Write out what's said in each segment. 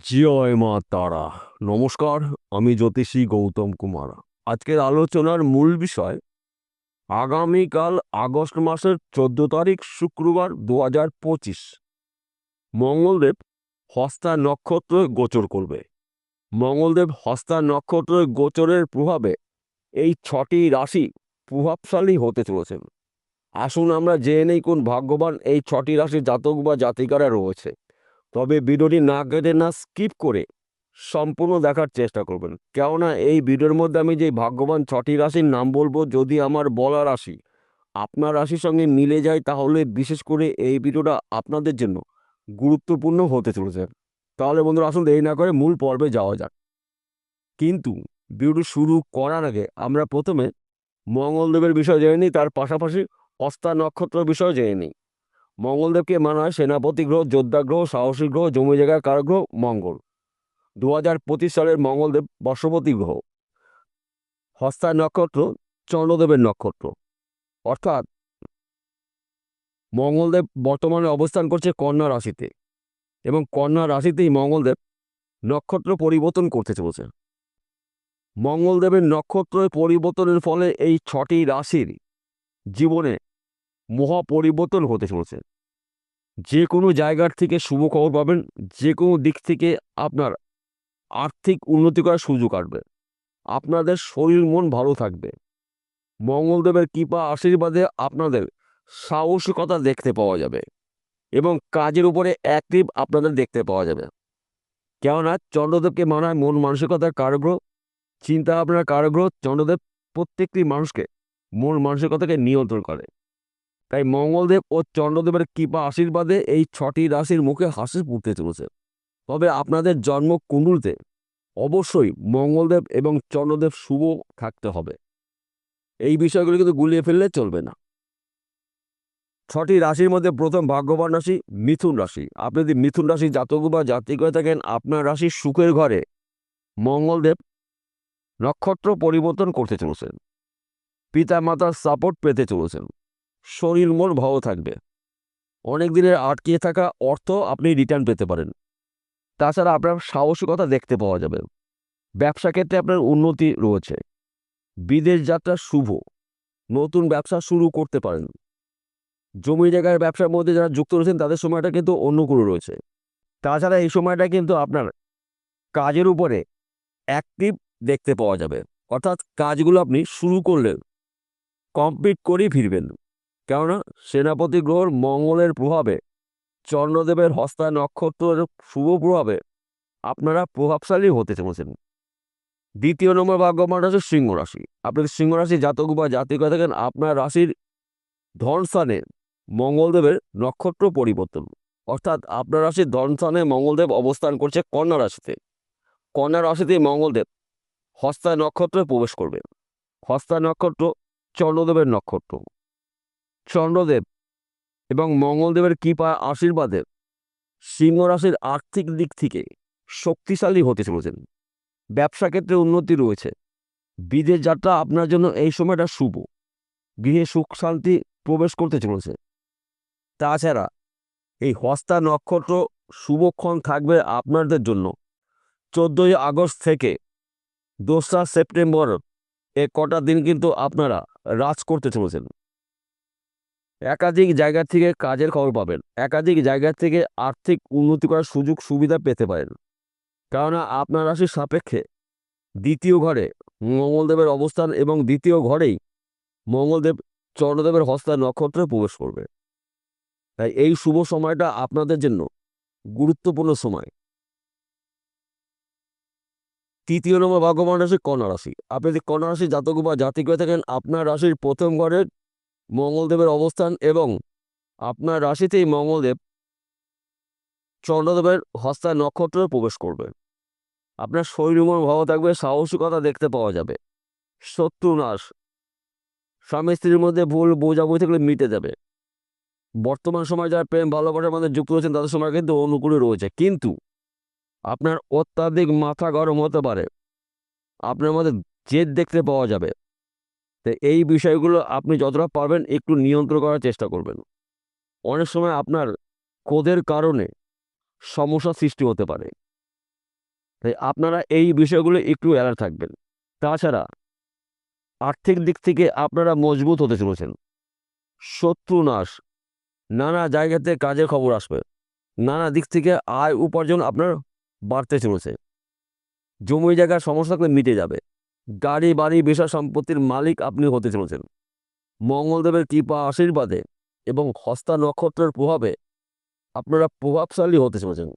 জয় মা তারা। নমস্কার, আমি জ্যোতিষী গৌতম কুমার। আজকের আলোচনার মূল বিষয় আগামীকাল আগস্ট মাসের 14 তারিখ শুক্রবার 2025 মঙ্গলদেব হস্তা নক্ষত্রে গোচর করবে। মঙ্গলদেব হস্তা নক্ষত্রে গোচরের প্রভাবে এই 6টি রাশি প্রভাবশালী হতে চলেছেন। আসুন আমরা জেনে নেই কোন ভাগ্যবান এই 6টি রাশির জাতক বা জাতিকারা রয়েছে। তবে ভিডিওটি না কেটে না স্কিপ করে সম্পূর্ণ দেখার চেষ্টা করবেন, কেননা এই ভিডিওর মধ্যে আমি যে ভাগ্যবান 6টি রাশির নাম বলবো, যদি আমার বলা রাশি আপনার রাশির সঙ্গে মিলে যায় তাহলে বিশেষ করে এই ভিডিওটা আপনাদের জন্য গুরুত্বপূর্ণ হতে চলেছে। তাহলে বন্ধুরা, আসুন দেরি না করে মূল পর্বে যাওয়া যাক। কিন্তু ভিডিওটি শুরু করার আগে আমরা প্রথমে মঙ্গলদেবের বিষয় জেনে নিই, তার পাশাপাশি হস্তা নক্ষত্রের বিষয় জেনে নিই। মঙ্গলদেবকে মানা হয় সেনাপতি গ্রহ, যোদ্ধা গ্রহ, সাহসী গ্রহ, জমি জায়গার কারক গ্রহ মঙ্গল। 2025 সালের মঙ্গলদেব বর্ষপতি গ্রহ। হস্তা নক্ষত্র চন্দ্রদেবের নক্ষত্র, অর্থাৎ মঙ্গলদেব বর্তমানে অবস্থান করছে কন্যা রাশিতে, এবং কন্যা রাশিতেই মঙ্গলদেব নক্ষত্র পরিবর্তন করতে চলেছে। মঙ্গলদেবের নক্ষত্র পরিবর্তনের ফলে এই 6টি রাশির জীবনে মহা পরিবর্তন হতে চলেছে। যে কোনো জায়গার থেকে শুভ খবর পাবেন, যে কোনো দিক থেকে আপনার আর্থিক উন্নতি করার সুযোগ আসবে, আপনাদের শরীর মন ভালো থাকবে। মঙ্গলদেবের কৃপা আশীর্বাদে আপনাদের সাহসিকতা দেখতে পাওয়া যাবে এবং কাজের উপরে অ্যাক্টিভ আপনাদের দেখতে পাওয়া যাবে। কেননা চন্দ্রদেবকে মানা হয় মন মানসিকতার কারগ্রহ, চিন্তা ভাবনার কারগ্রহ। চন্দ্রদেব প্রত্যেকটি মানুষকে মন মানসিকতাকে নিয়ন্ত্রণ করে। তাই মঙ্গলদেব ও চন্দ্রদেবের কৃপা আশীর্বাদে এই 6টি রাশির মুখে হাসি ফুটতে চলেছে। তবে আপনাদের জন্ম কুণ্ডলিতে অবশ্যই মঙ্গলদেব এবং চন্দ্রদেব শুভ থাকতে হবে। এই বিষয়গুলো কিন্তু গুলিয়ে ফেললে চলবে না। 6টি রাশির মধ্যে প্রথম ভাগ্যবান রাশি মিথুন রাশি। আপনি যদি মিথুন রাশি জাতক বা জাতিক হয়ে থাকেন, আপনার রাশির সুখের ঘরে মঙ্গলদেব নক্ষত্র পরিবর্তন করতে চলেছেন। পিতা মাতার সাপোর্ট পেতে চলেছেন। শরীর মন ভালো থাকবে। অনেক দিনের আটকে থাকা অর্থ আপনি রিটার্ন পেতে পারেন। তাছাড়া আপনার সাহসিকতা দেখতে পাওয়া যাবে। ব্যবসা ক্ষেত্রে আপনার উন্নতি রয়েছে। বিদেশ যাত্রা শুভ। নতুন ব্যবসা শুরু করতে পারেন। জমি জায়গার ব্যবসার মধ্যে যারা যুক্ত রয়েছেন তাদের সময়টা কিন্তু অনুকূল রয়েছে। তাছাড়া এই সময়টা কিন্তু আপনার কাজের উপরে অ্যাক্টিভ দেখতে পাওয়া যাবে, অর্থাৎ কাজগুলো আপনি শুরু করলে কমপ্লিট করেই ফিরবেন। কেননা সেনাপতি গ্রহর মঙ্গলের প্রভাবে, চন্দ্রদেবের হস্তা নক্ষত্রের শুভ প্রভাবে আপনারা প্রভাবশালী হতে চলেছেন। দ্বিতীয় নম্বর ভাগ্যবান রাশি সিংহ রাশি। আপনি সিংহ রাশি জাতক বা জাতিক হয়ে থাকেন, আপনার রাশির ধনস্থানে মঙ্গলদেবের নক্ষত্র পরিবর্তন, অর্থাৎ আপনার রাশির ধনস্থানে মঙ্গলদেব অবস্থান করছে কন্যা রাশিতে। কন্যা রাশিতে মঙ্গলদেব হস্তা নক্ষত্রে প্রবেশ করবে। হস্তা নক্ষত্র চন্দ্রদেবের নক্ষত্র। চন্দ্রদেব এবং মঙ্গলদেবের কৃপা আশীর্বাদে সিংহ রাশির আর্থিক দিক থেকে শক্তিশালী হতে চলেছেন। ব্যবসা ক্ষেত্রে উন্নতি রয়েছে। বিদেশ যাত্রা আপনার জন্য এই সময়টা শুভ। গৃহে সুখ শান্তি প্রবেশ করতে চলেছে। তাছাড়া এই হস্তা নক্ষত্র শুভক্ষণ থাকবে আপনাদের জন্য 14ই আগস্ট থেকে 2রা সেপ্টেম্বর। কটা দিন কিন্তু আপনারা রাজ করতে চলেছেন। একাধিক জায়গা থেকে কাজের খবর পাবেন। একাধিক জায়গা থেকে আর্থিক উন্নতি করার সুযোগ সুবিধা পেতে পারেন। কেননা আপনার রাশির সাপেক্ষে দ্বিতীয় ঘরে মঙ্গলদেবের অবস্থান, এবং দ্বিতীয় ঘরেই মঙ্গলদেব চন্দ্রদেবের হস্তা নক্ষত্রে প্রবেশ করবে। তাই এই শুভ সময়টা আপনাদের জন্য গুরুত্বপূর্ণ সময়। তৃতীয় নম্বর ভাগ্যবান রাশি কন্যা রাশি। আপনি যদি কন্যা রাশি জাতক বা জাতিক হয়ে থাকেন, আপনার রাশির প্রথম ঘরের মঙ্গলদেবের অবস্থান, এবং আপনার রাশিতেই মঙ্গলদেব চন্দ্রদেবের হস্তা নক্ষত্রে প্রবেশ করবে। আপনার শরীর মন ভালো থাকবে। সাহসিকতা দেখতে পাওয়া যাবে। শত্রু নাশ। স্বামী স্ত্রীর মধ্যে ভুল বোঝাবুঝি থাকলে মিটে যাবে। বর্তমান সময় যারা প্রেম ভালোবাসার মধ্যে যুক্ত রয়েছেন তাদের সময় কিন্তু অনুকূলে রয়েছে, কিন্তু আপনার অত্যাধিক মাথা গরম হতে পারে। আপনার মধ্যে জেদ দেখতে পাওয়া যাবে। তো এই বিষয়গুলো আপনি যতটা পারবেন একটু নিয়ন্ত্রণ করার চেষ্টা করবেন। অনেক সময় আপনার ক্রোধের কারণে সমস্যা সৃষ্টি হতে পারে। তাই আপনারা এই বিষয়গুলো একটু অ্যালার্ট থাকবেন। তাছাড়া আর্থিক দিক থেকে আপনারা মজবুত হতে চলেছেন। শত্রু নাশ, নানা জায়গাতে কাজের খবর আসবে, নানা দিক থেকে আয় উপার্জন আপনার বাড়তে চলেছে। জমি জায়গার সমস্যা থাকলে মিটে যাবে। গাড়ি বাড়ি বিষয় সম্পত্তির মালিক আপনি হতে চলেছেন। মঙ্গলদেবের কৃপা আশীর্বাদে এবং হস্তা নক্ষত্রের প্রভাবে আপনারা প্রভাবশালী হতে চলেছেন।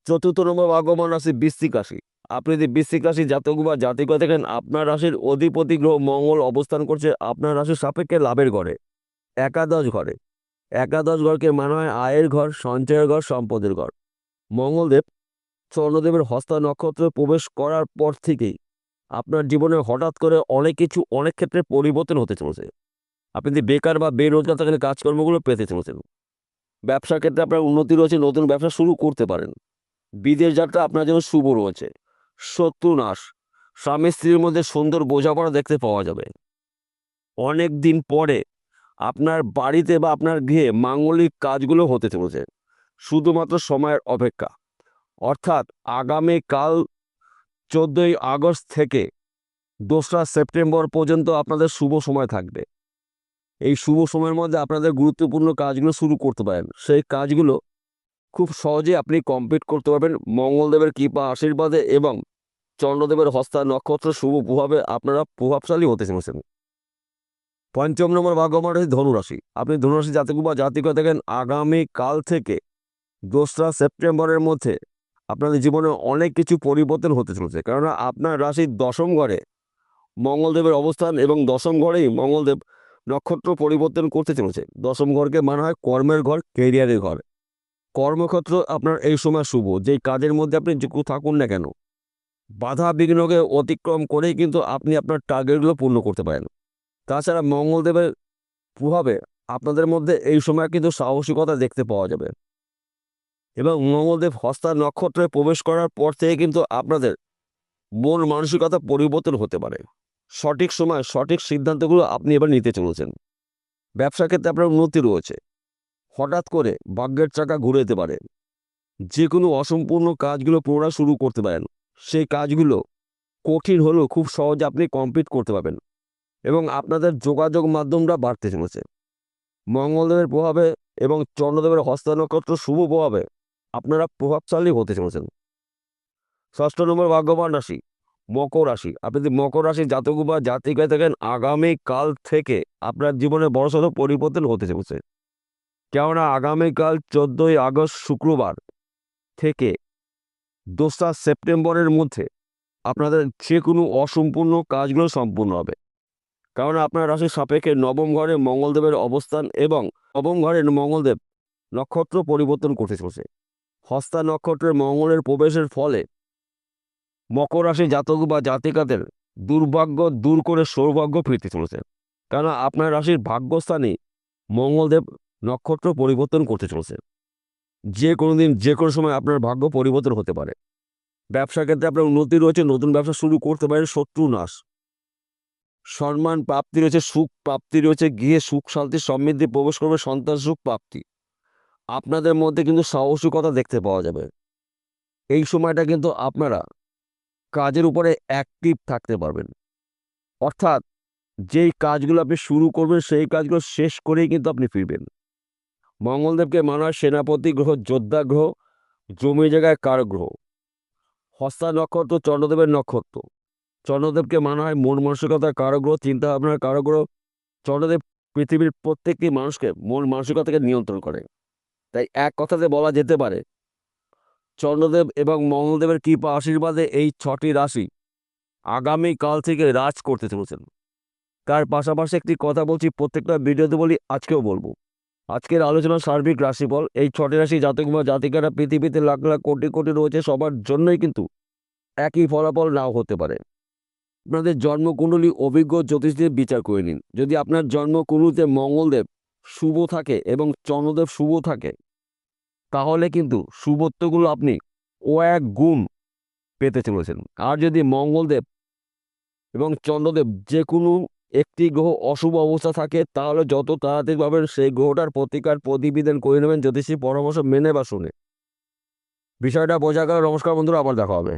চতুর্থ নম্বর ভাগ্যবান রাশি বৃশ্চিক রাশি। আপনি যদি বৃশ্চিক রাশি জাতক বা জাতিকা দেখেন, আপনার রাশির অধিপতি গ্রহ মঙ্গল অবস্থান করছে আপনার রাশির সাপেক্ষে লাভের ঘরে, একাদশ ঘরে। একাদশ ঘরকে মানা হয় আয়ের ঘর, সঞ্চয়ের ঘর, সম্পদের ঘর। মঙ্গলদেব চন্দ্রদেবের হস্তা নক্ষত্রে প্রবেশ করার পর থেকেই আপনার জীবনে হঠাৎ করে অনেক কিছু অনেক ক্ষেত্রে পরিবর্তন হতে চলেছে। আপনি যদি বেকার বা বেরোজগার থাকলে কাজকর্মগুলো পেতে চলেছেন। ব্যবসার ক্ষেত্রে আপনার উন্নতি রয়েছে, নতুন ব্যবসা শুরু করতে পারেন। বিদেশ যাত্রা আপনার জন্য শুভ রয়েছে। শত্রু নাশ, স্বামী স্ত্রীর মধ্যে সুন্দর বোঝাপড়া দেখতে পাওয়া যাবে। অনেক দিন পরে আপনার বাড়িতে বা আপনার গৃহে মাঙ্গলিক কাজগুলো হতে চলেছে, শুধুমাত্র সময়ের অপেক্ষা। অর্থাৎ আগামীকাল 14ই আগস্ট থেকে 2রা সেপ্টেম্বর পর্যন্ত আপনাদের শুভ সময় থাকবে। এই শুভ সময়ের মধ্যে আপনাদের গুরুত্বপূর্ণ কাজগুলো শুরু করতে পারেন। সেই কাজগুলো খুব সহজে আপনি কমপ্লিট করতে পারবেন মঙ্গলদেবের কৃপা আশীর্বাদে এবং চন্দ্রদেবের হস্তা নক্ষত্র শুভ প্রভাবে আপনারা প্রভাবশালী হতে চলেছেন। পঞ্চম নম্বর ভাগ্যবান রাশি ধনুরাশি। আপনি ধনুরাশি জাতক বা জাতিকা দেখেন, আগামীকাল থেকে 2রা সেপ্টেম্বরের মধ্যে আপনাদের জীবনে অনেক কিছু পরিবর্তন হতে চলেছে। কেননা আপনার রাশির দশম ঘরে মঙ্গলদেবের অবস্থান এবং দশম ঘরেই মঙ্গলদেব নক্ষত্র পরিবর্তন করতে চলেছে। দশম ঘরকে মানা হয় কর্মের ঘর, কেরিয়ারের ঘর। কর্মক্ষেত্র আপনার এই সময় শুভ। যেই কাজের মধ্যে আপনি যুক্ত থাকুন না কেন, বাধা বিঘ্নকে অতিক্রম করেই কিন্তু আপনি আপনার টার্গেটগুলো পূর্ণ করতে পারেন। তাছাড়া মঙ্গলদেবের প্রভাবে আপনাদের মধ্যে এই সময় কিন্তু সাহসিকতা দেখতে পাওয়া যাবে এবং মঙ্গলদেব হস্তা নক্ষত্রে প্রবেশ করার পর থেকে কিন্তু আপনাদের মন মানসিকতা পরিবর্তন হতে পারে। সঠিক সময় সঠিক সিদ্ধান্তগুলো আপনি এবার নিতে চলেছেন। ব্যবসা ক্ষেত্রে আপনার উন্নতি রয়েছে। হঠাৎ করে ভাগ্যের চাকা ঘুরে যেতে পারে। যে কোনো অসম্পূর্ণ কাজগুলো পুনরায় শুরু করতে পারেন। সেই কাজগুলো কঠিন হলেও খুব সহজে আপনি কমপ্লিট করতে পারবেন এবং আপনাদের যোগাযোগ মাধ্যমটা বাড়তে চলেছে। মঙ্গলদেবের প্রভাবে এবং চন্দ্রদেবের হস্ত নক্ষত্র শুভ প্রভাবে আপনারা প্রভাবশালী হতে চলেছেন। ষষ্ঠ নম্বর ভাগ্যবান রাশি মকর রাশি। আপনি যদি মকর রাশি জাতক বা জাতিকায় থাকেন, আগামীকাল থেকে আপনার জীবনে বড়সড় পরিবর্তন হতে চলেছে। কেননা আগামীকাল 14ই আগস্ট শুক্রবার থেকে 2রা সেপ্টেম্বরের মধ্যে আপনাদের যে কোনো অসম্পূর্ণ কাজগুলো সম্পূর্ণ হবে। কারণ আপনার রাশির সাপেক্ষে নবম ঘরে মঙ্গলদেবের অবস্থান এবং নবম ঘরের মঙ্গলদেব নক্ষত্র পরিবর্তন করতে চলেছে। হস্তা নক্ষত্রের মঙ্গলের প্রবেশের ফলে মকর রাশি জাতক বা জাতিকাদের দুর্ভাগ্য দূর করে সৌভাগ্য ফিরতে চলেছে। কেননা আপনার রাশির ভাগ্যস্থানে মঙ্গলদেব নক্ষত্র পরিবর্তন করতে চলেছে। যে কোনো দিন যে কোনো সময় আপনার ভাগ্য পরিবর্তন হতে পারে। ব্যবসা ক্ষেত্রে আপনার উন্নতি রয়েছে, নতুন ব্যবসা শুরু করতে পারেন। শত্রু নাশ, সম্মান প্রাপ্তি রয়েছে, সুখ প্রাপ্তি রয়েছে, গৃহে সুখ শান্তি সমৃদ্ধি প্রবেশ করবে, সন্তান সুখ প্রাপ্তি। আপনাদের মধ্যে কিন্তু সাহসিকতা দেখতে পাওয়া যাবে। এই সময়টা কিন্তু আপনারা কাজের উপরে অ্যাক্টিভ থাকতে পারবেন। অর্থাৎ যেই কাজগুলো আপনি শুরু করবেন সেই কাজগুলো শেষ করেই কিন্তু আপনি ফিরবেন। মঙ্গলদেবকে মানা হয় সেনাপতি গ্রহ, যোদ্ধা গ্রহ, জমি জায়গায় কারক গ্রহ। হস্তা নক্ষত্র চন্দ্রদেবের নক্ষত্র। চন্দ্রদেবকে মানা হয় মন মানসিকতার কারক গ্রহ, চিন্তা ভাবনার কারক গ্রহ। চন্দ্রদেব পৃথিবীর প্রত্যেকটি মানুষকে মন মানসিকতাকে নিয়ন্ত্রণ করে। তাই এক কথাতে বলা যেতে পারে চন্দ্রদেব এবং মঙ্গলদেবের কৃপা আশীর্বাদে এই 6টি রাশি আগামীকাল থেকে রাজ করতে চলেছেন। তার পাশাপাশি একটি কথা বলছি, প্রত্যেকটা ভিডিওতে বলি, আজকেও বলবো। আজকের আলোচনা সার্বিক রাশিফল। এই 6টি রাশি জাতক বা জাতিকারা পৃথিবীতে লাখ লাখ কোটি কোটি রয়েছে, সবার জন্যই কিন্তু একই ফলাফল নাও হতে পারে। আপনাদের জন্মকুণ্ডলী অভিজ্ঞ জ্যোতিষদের বিচার করে নিন। যদি আপনার জন্মকুণ্ডলীতে মঙ্গলদেব শুভ থাকে এবং চন্দ্রদেব শুভ থাকে, তাহলে কিন্তু শুভত্বগুলো আপনি এক গুণ পেতে চলেছেন। আর যদি মঙ্গলদেব এবং চন্দ্রদেব যে কোনো একটি গ্রহ অশুভ অবস্থা থাকে, তাহলে যত তাড়াতাড়ি পাবেন সেই গ্রহটার প্রতিকার প্রতিবিধান করে নেবেন জ্যোতিষী পরামর্শ মেনে বা শুনে। বিষয়টা বোঝা গেল। নমস্কার বন্ধুরা, আবার দেখা হবে।